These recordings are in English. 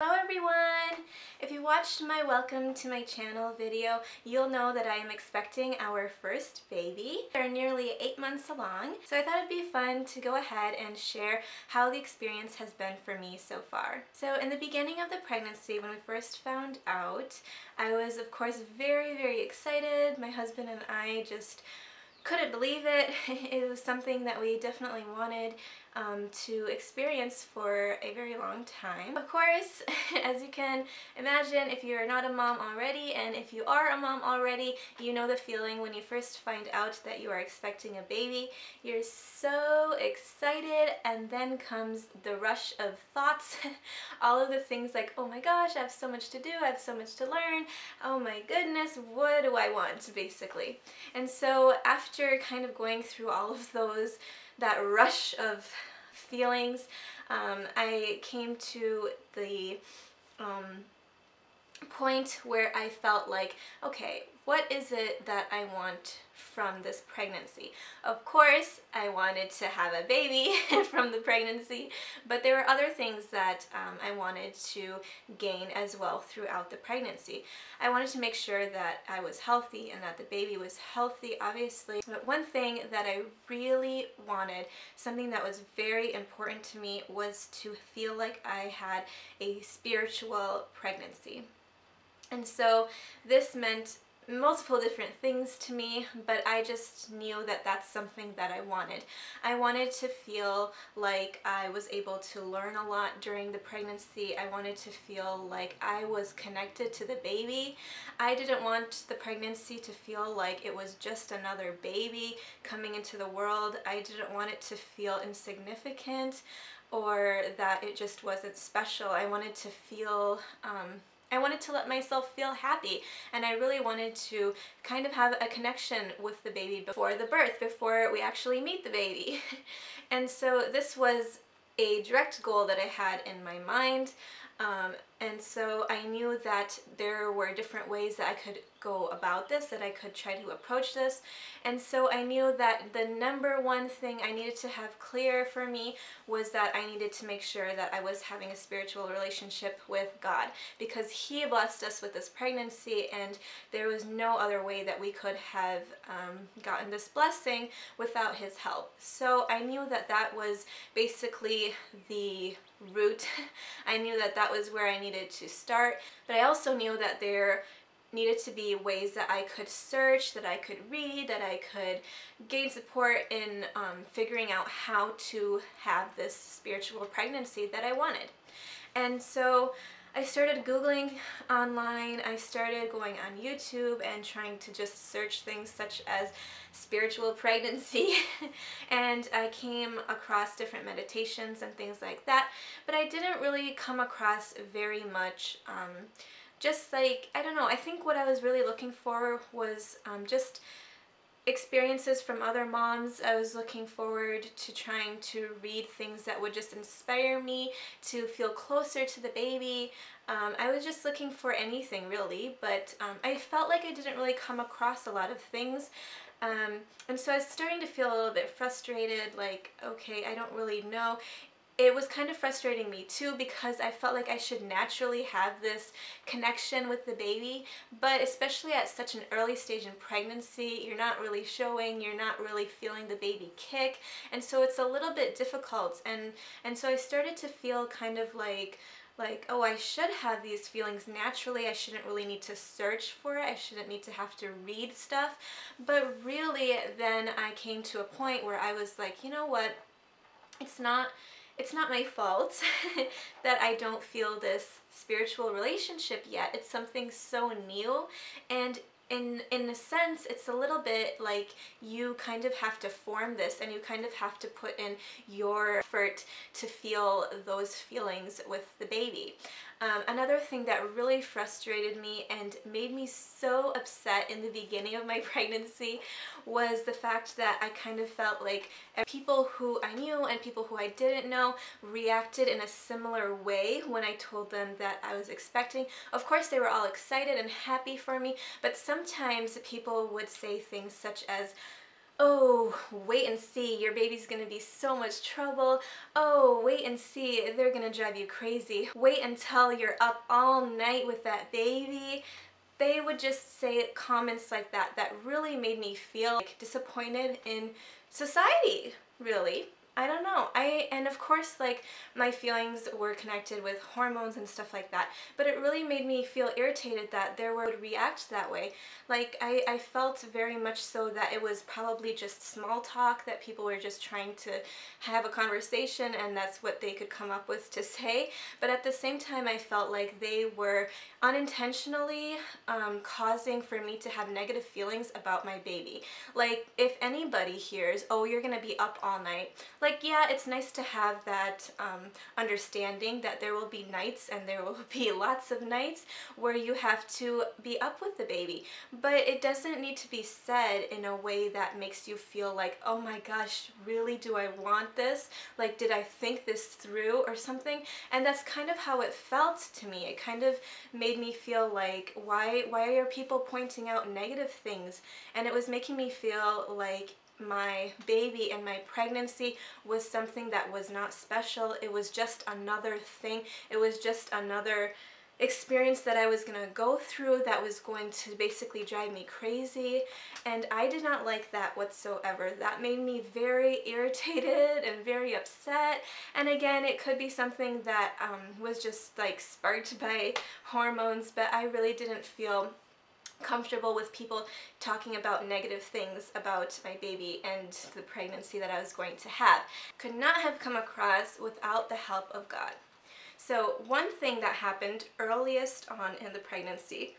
Hello everyone! If you watched my welcome to my channel video, you'll know that I am expecting our first baby. They're nearly 8 months along, so I thought it'd be fun to go ahead and share how the experience has been for me so far. So in the beginning of the pregnancy, when we first found out, I was of course very excited. My husband and I just couldn't believe it. It was something that we definitely wanted to experience for a very long time. Of course, as you can imagine, if you're not a mom already, and if you are a mom already, you know the feeling when you first find out that you are expecting a baby. You're so excited, and then comes the rush of thoughts. All of the things like, oh my gosh, I have so much to do, I have so much to learn, oh my goodness, what do I want, basically. And so after kind of going through all of those, that rush of feelings, I came to the point where I felt like, okay, what is it that I want from this pregnancy? Of course, I wanted to have a baby from the pregnancy, but there were other things that I wanted to gain as well throughout the pregnancy. I wanted to make sure that I was healthy and that the baby was healthy, obviously. But one thing that I really wanted, something that was very important to me, was to feel like I had a spiritual pregnancy. And so this meant multiple different things to me, but I just knew that that's something that I wanted. I wanted to feel like I was able to learn a lot during the pregnancy. I wanted to feel like I was connected to the baby. I didn't want the pregnancy to feel like it was just another baby coming into the world. I didn't want it to feel insignificant or that it just wasn't special. I wanted to feel I wanted to let myself feel happy, and I really wanted to kind of have a connection with the baby before the birth, before we actually meet the baby. And so this was a direct goal that I had in my mind. And so I knew that there were different ways that I could go about this, that I could try to approach this. And so I knew that the number one thing I needed to have clear for me was that I needed to make sure that I was having a spiritual relationship with God, because He blessed us with this pregnancy, and there was no other way that we could have gotten this blessing without His help. So I knew that that was basically the route. I knew that that was where I needed to start, but I also knew that there needed to be ways that I could search, that I could read, that I could gain support in figuring out how to have this spiritual pregnancy that I wanted. And so I started Googling online, I started going on YouTube and trying to just search things such as spiritual pregnancy, and I came across different meditations and things like that, but I didn't really come across very much just like, I don't know, I think what I was really looking for was just experiences from other moms. I was looking forward to trying to read things that would just inspire me to feel closer to the baby. I was just looking for anything really, but I felt like I didn't really come across a lot of things. And so I was starting to feel a little bit frustrated, like, okay, I don't really know. It was kind of frustrating me too, because I felt like I should naturally have this connection with the baby, but especially at such an early stage in pregnancy, you're not really showing, you're not really feeling the baby kick, and so it's a little bit difficult, and so I started to feel kind of like, oh, I should have these feelings naturally. I shouldn't really need to search for it. I shouldn't need to have to read stuff. But really, then I came to a point where I was like, you know what? It's not my fault that I don't feel this spiritual relationship yet. It's something so new, and in a sense, it's a little bit like you kind of have to form this, and you kind of have to put in your effort to feel those feelings with the baby. Another thing that really frustrated me and made me so upset in the beginning of my pregnancy was the fact that I kind of felt like people who I knew and people who I didn't know reacted in a similar way when I told them that I was expecting. Of course, they were all excited and happy for me, but sometimes people would say things such as, oh, wait and see, your baby's gonna be so much trouble. Oh, wait and see, they're gonna drive you crazy. Wait until you're up all night with that baby. They would just say comments like that that really made me feel like disappointed in society, really. I don't know. And of course, like, my feelings were connected with hormones and stuff like that, but it really made me feel irritated that there would react that way. Like, I felt very much so that it was probably just small talk, that people were just trying to have a conversation and that's what they could come up with to say. But at the same time, I felt like they were unintentionally causing for me to have negative feelings about my baby. Like, if anybody hears, oh, you're gonna be up all night, like, yeah, it's nice to have that understanding that there will be nights, and there will be lots of nights where you have to be up with the baby, but it doesn't need to be said in a way that makes you feel like, oh my gosh, really, do I want this? Like, did I think this through or something? And that's kind of how it felt to me. It kind of made me feel like, why are people pointing out negative things? And it was making me feel like my baby and my pregnancy was something that was not special. It was just another thing. It was just another experience that I was going to go through that was going to basically drive me crazy, and I did not like that whatsoever. That made me very irritated and very upset. And again, it could be something that was just like sparked by hormones, but I really didn't feel comfortable with people talking about negative things about my baby and the pregnancy that I was going to have. Could not have come across without the help of God. So one thing that happened earliest on in the pregnancy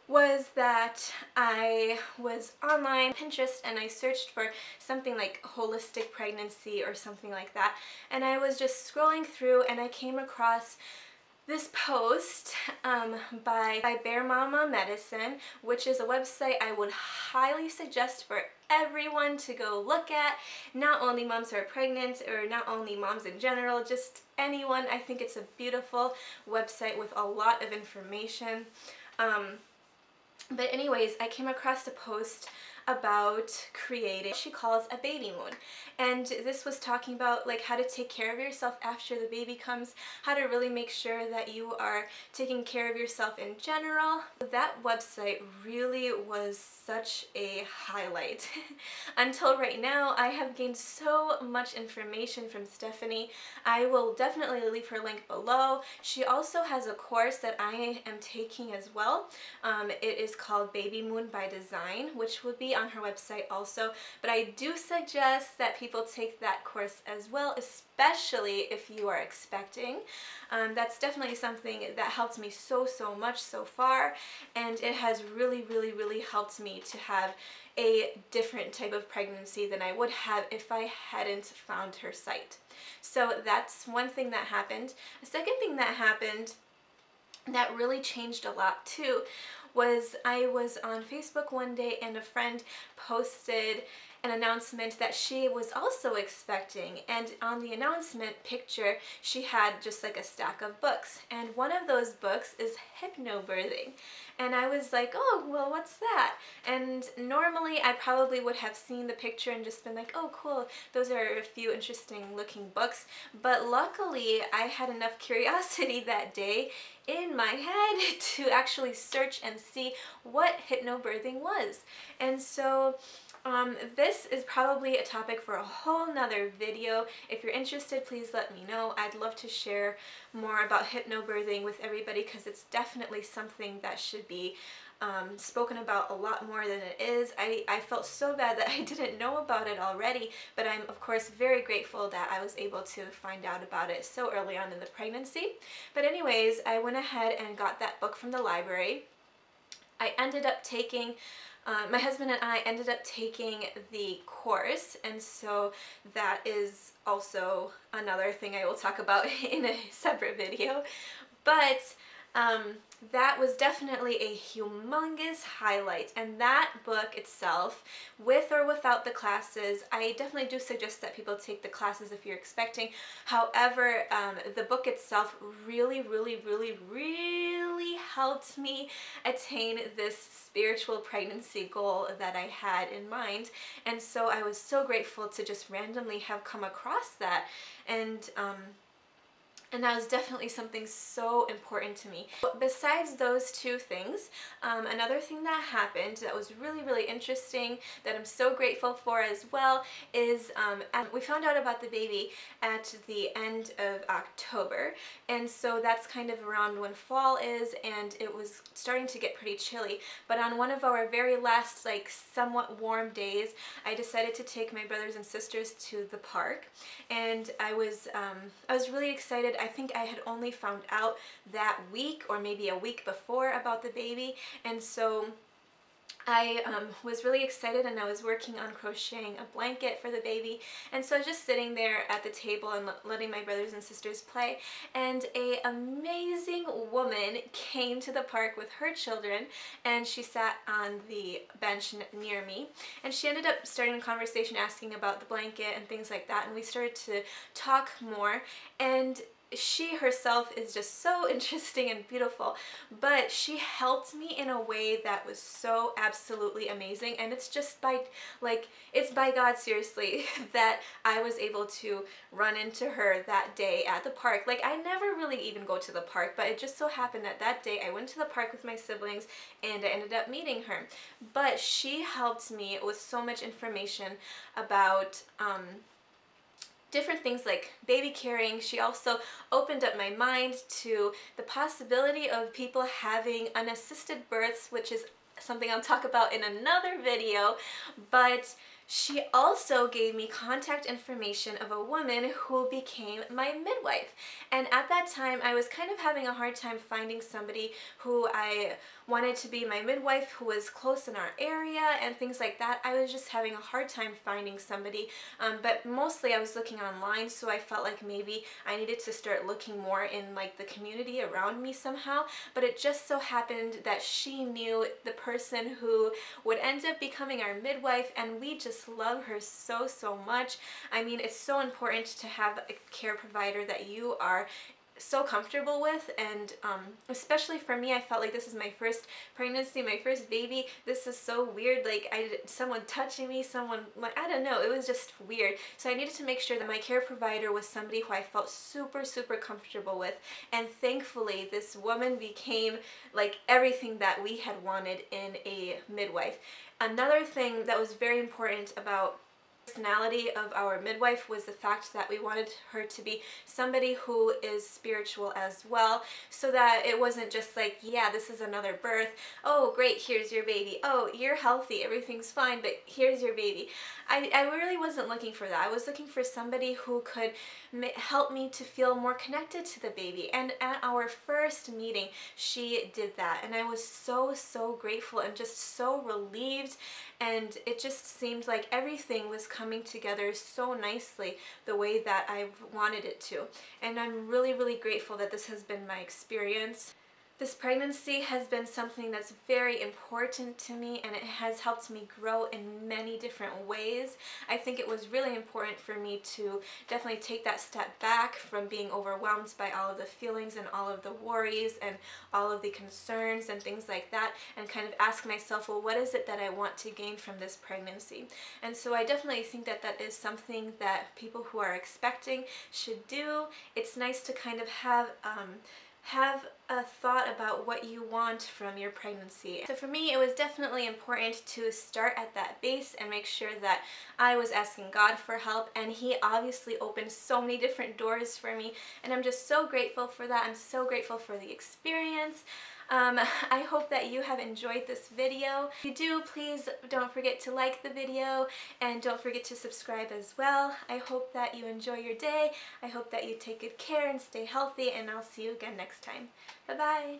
was that I was online, Pinterest, and I searched for something like holistic pregnancy or something like that. And I was just scrolling through and I came across this post by Bear Mama Medicine, which is a website I would highly suggest for everyone to go look at. Not only moms who are pregnant, or not only moms in general, just anyone. I think it's a beautiful website with a lot of information. But anyways, I came across a post about creating what she calls a baby moon, and this was talking about like how to take care of yourself after the baby comes, how to really make sure that you are taking care of yourself in general. That website really was such a highlight. Until right now, I have gained so much information from Stephanie. I will definitely leave her link below. She also has a course that I am taking as well. It is called Baby Moon by Design, which will be on her website also, but I do suggest that people take that course as well, especially if you are expecting. That's definitely something that helped me so much so far, and it has really helped me to have a different type of pregnancy than I would have if I hadn't found her site. So that's one thing that happened. A second thing that happened that really changed a lot too was I was on Facebook one day and a friend posted an announcement that she was also expecting, and on the announcement picture she had just like a stack of books, and one of those books is Hypnobirthing. And I was like, oh, well, what's that? And normally I probably would have seen the picture and just been like, oh, cool, those are a few interesting looking books. But luckily I had enough curiosity that day in my head to actually search and see what hypnobirthing was. And so this is probably a topic for a whole nother video. If you're interested, please let me know. I'd love to share more about hypnobirthing with everybody, because it's definitely something that should be spoken about a lot more than it is. I felt so bad that I didn't know about it already, but I'm of course very grateful that I was able to find out about it so early on in the pregnancy. But anyways, I went ahead and got that book from the library. I ended up taking my husband and I ended up taking the course, and so that is also another thing I will talk about in a separate video. But um, that was definitely a humongous highlight. And that book itself, with or without the classes, I definitely do suggest that people take the classes if you're expecting. However, the book itself really, really, really, really helped me attain this spiritual pregnancy goal that I had in mind. And so I was so grateful to just randomly have come across that. And that was definitely something so important to me. But besides those two things, another thing that happened that was really, really interesting that I'm so grateful for as well is we found out about the baby at the end of October. And so that's kind of around when fall is, and it was starting to get pretty chilly. But on one of our very last, like, somewhat warm days, I decided to take my brothers and sisters to the park. And I was really excited. I think I had only found out that week or maybe a week before about the baby, and so I was really excited, and I was working on crocheting a blanket for the baby. And so I was just sitting there at the table and letting my brothers and sisters play, and an amazing woman came to the park with her children, and she sat on the bench near me, and she ended up starting a conversation asking about the blanket and things like that, and we started to talk more. And she herself is just so interesting and beautiful, but she helped me in a way that was so absolutely amazing. And it's just by, like, it's by God, seriously, that I was able to run into her that day at the park. Like, I never really even go to the park, but it just so happened that that day I went to the park with my siblings and I ended up meeting her. But she helped me with so much information about different things like baby carrying. She also opened up my mind to the possibility of people having unassisted births, which is something I'll talk about in another video. But she also gave me contact information of a woman who became my midwife. And at that time, I was kind of having a hard time finding somebody who I wanted to be my midwife, who was close in our area and things like that. I was just having a hard time finding somebody, but mostly I was looking online, so I felt like maybe I needed to start looking more in, like, the community around me somehow. But it just so happened that she knew the person who would end up becoming our midwife, and we just love her so, so much. I mean, it's so important to have a care provider that you are so comfortable with, and especially for me, I felt like this is my first pregnancy, my first baby. This is so weird, like, someone touching me, someone, like, I don't know, it was just weird. So I needed to make sure that my care provider was somebody who I felt super, super comfortable with, and thankfully this woman became, like, everything that we had wanted in a midwife. Another thing that was very important about personality of our midwife was the fact that we wanted her to be somebody who is spiritual as well, so that it wasn't just like, yeah, this is another birth, oh great, here's your baby, oh you're healthy, everything's fine, but here's your baby. I really wasn't looking for that. I was looking for somebody who could help me to feel more connected to the baby. And at our first meeting, she did that, and I was so, so grateful and just so relieved. And it just seemed like everything was coming together so nicely the way that I wanted it to. And I'm really, really grateful that this has been my experience. This pregnancy has been something that's very important to me, and it has helped me grow in many different ways. I think it was really important for me to definitely take that step back from being overwhelmed by all of the feelings and all of the worries and all of the concerns and things like that, and kind of ask myself, well, what is it that I want to gain from this pregnancy? And so I definitely think that that is something that people who are expecting should do. It's nice to kind of have a thought about what you want from your pregnancy. So for me, it was definitely important to start at that base and make sure that I was asking God for help, and He obviously opened so many different doors for me, and I'm just so grateful for that. I'm so grateful for the experience. I hope that you have enjoyed this video. If you do, please don't forget to like the video, and don't forget to subscribe as well. I hope that you enjoy your day. I hope that you take good care and stay healthy, and I'll see you again next time. Bye-bye.